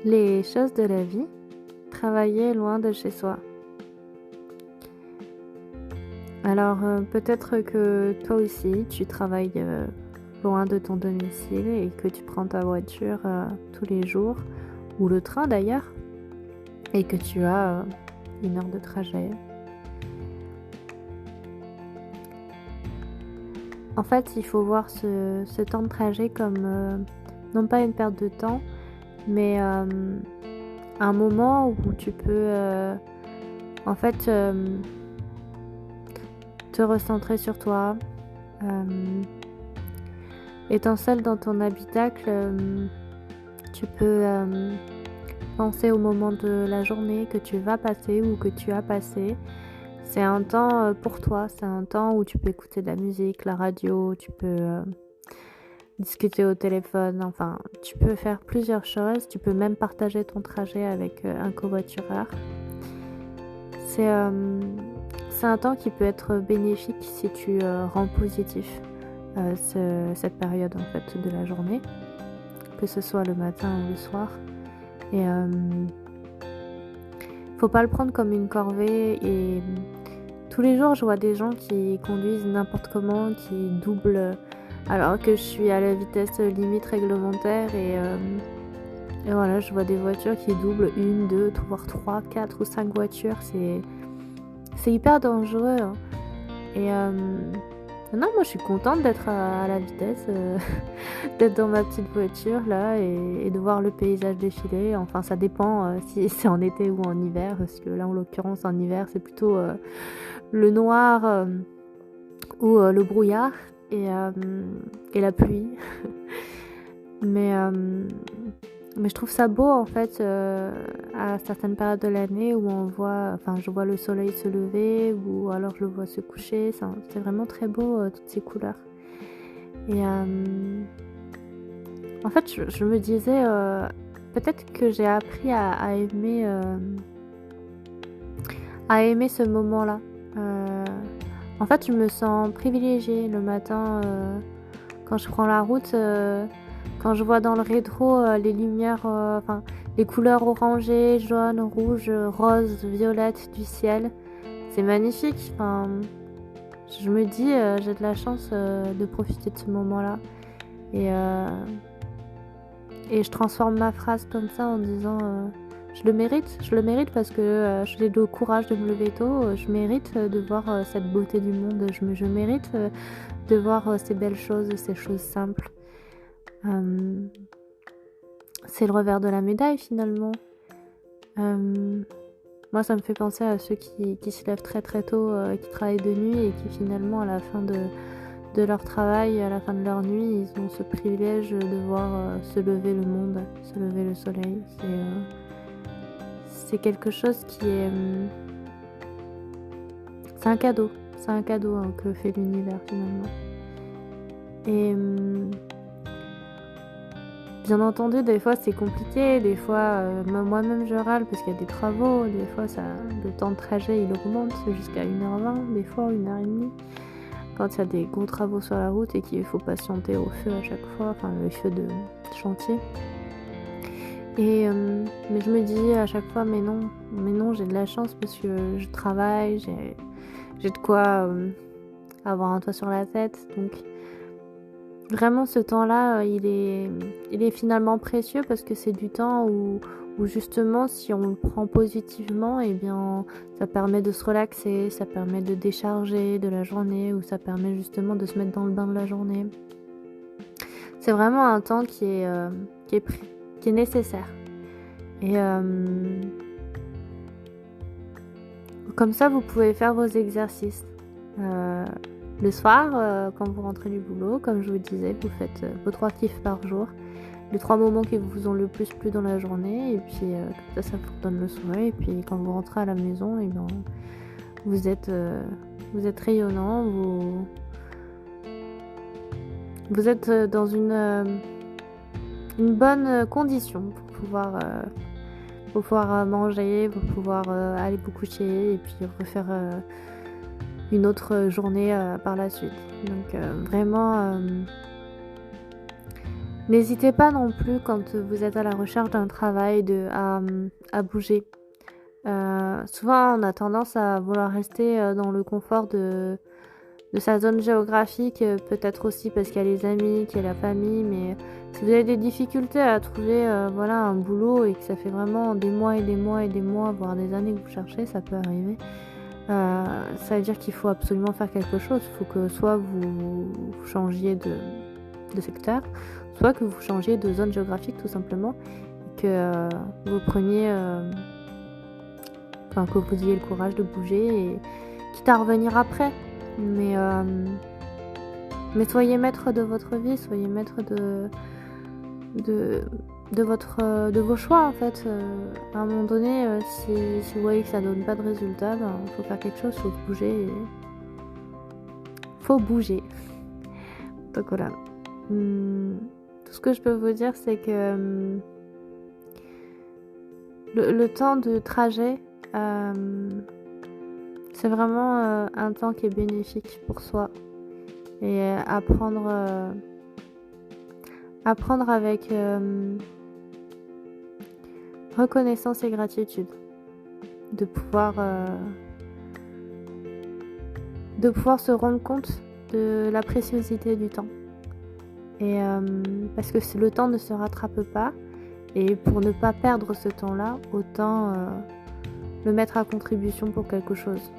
Les choses de la vie, travailler loin de chez soi. Alors peut-être que toi aussi tu travailles loin de ton domicile et que tu prends ta voiture tous les jours, ou le train d'ailleurs, et que tu as 1 heure de trajet. En fait, il faut voir ce temps de trajet comme non pas une perte de temps, mais un moment où tu peux en fait te recentrer sur toi. Étant seul dans ton habitacle, tu peux penser au moment de la journée que tu vas passer ou que tu as passé. C'est un temps pour toi, c'est un temps où tu peux écouter de la musique, la radio, tu peux discuter au téléphone, enfin, tu peux faire plusieurs choses. Tu peux même partager ton trajet avec un covoitureur. C'est un temps qui peut être bénéfique si tu rends positif cette période en fait de la journée, que ce soit le matin ou le soir. Et faut pas le prendre comme une corvée. Et tous les jours je vois des gens qui conduisent n'importe comment, qui doublent alors que je suis à la vitesse limite réglementaire. Et voilà, je vois des voitures qui doublent 1, 2, voire 3, 4 ou 5 voitures. C'est hyper dangereux, hein. Et non, moi je suis contente d'être à la vitesse, d'être dans ma petite voiture là et de voir le paysage défiler. Enfin, ça dépend si c'est en été ou en hiver, parce que là en l'occurrence en hiver c'est plutôt le noir ou le brouillard et la pluie. Mais je trouve ça beau en fait à certaines périodes de l'année où je vois le soleil se lever ou alors je le vois se coucher. C'est vraiment très beau toutes ces couleurs. Et en fait je me disais peut-être que j'ai appris à aimer ce moment-là. En fait je me sens privilégiée le matin quand je prends la route. Quand je vois dans le rétro les lumières, les couleurs orangées, jaunes, rouges, roses, violettes du ciel, c'est magnifique. Enfin, je me dis, j'ai de la chance de profiter de ce moment-là. Et je transforme ma phrase comme ça en disant je le mérite parce que j'ai le courage de me lever tôt, je mérite de voir cette beauté du monde, je mérite de voir ces belles choses, ces choses simples. C'est le revers de la médaille finalement. Moi ça me fait penser à ceux qui se lèvent très très tôt, qui travaillent de nuit et qui finalement à la fin de leur travail, à la fin de leur nuit, ils ont ce privilège de voir se lever le monde, se lever le soleil. C'est quelque chose qui est... c'est un cadeau que fait l'univers finalement. Et bien entendu, des fois c'est compliqué, des fois moi-même je râle parce qu'il y a des travaux, des fois le temps de trajet il augmente jusqu'à 1h20, des fois 1h30, quand il y a des gros travaux sur la route et qu'il faut patienter au feu à chaque fois, enfin le feu de chantier. Et mais je me dis à chaque fois mais non, j'ai de la chance parce que je travaille, j'ai de quoi avoir un toit sur la tête, donc vraiment ce temps-là il est finalement précieux parce que c'est du temps où justement si on le prend positivement, et bien ça permet de se relaxer, ça permet de décharger de la journée, ou ça permet justement de se mettre dans le bain de la journée. C'est vraiment un temps qui est nécessaire. Et comme ça vous pouvez faire vos exercices le soir quand vous rentrez du boulot. Comme je vous disais, vous faites vos 3 kiffs par jour, les 3 moments qui vous ont le plus plu dans la journée, et puis comme ça vous donne le soir. Et puis quand vous rentrez à la maison, et bien vous êtes rayonnant, vous êtes dans une bonne condition pour pouvoir manger, pour pouvoir aller vous coucher et puis refaire une autre journée par la suite. Donc vraiment N'hésitez pas non plus quand vous êtes à la recherche d'un travail à bouger. Souvent on a tendance à vouloir rester, dans le confort de sa zone géographique, peut-être aussi parce qu'il y a les amis, qu'il y a la famille, mais si vous avez des difficultés à trouver, voilà, un boulot et que ça fait vraiment des mois et des mois et des mois, voire des années que vous cherchez, ça peut arriver, ça veut dire qu'il faut absolument faire quelque chose. Il faut que soit vous changiez de secteur, soit que vous changiez de zone géographique tout simplement, et que vous preniez, enfin que vous ayez le courage de bouger, et quitte à revenir après. Mais soyez maître de votre vie, soyez maître de, de vos choix en fait. À un moment donné, si vous voyez que ça donne pas de résultat, ben, faut faire quelque chose, faut bouger. Faut bouger. Donc voilà. Tout ce que je peux vous dire, c'est que le temps de trajet, c'est vraiment un temps qui est bénéfique pour soi. Et apprendre avec reconnaissance et gratitude de pouvoir se rendre compte de la préciosité du temps. Et parce que le temps ne se rattrape pas, et pour ne pas perdre ce temps-là, autant le mettre à contribution pour quelque chose.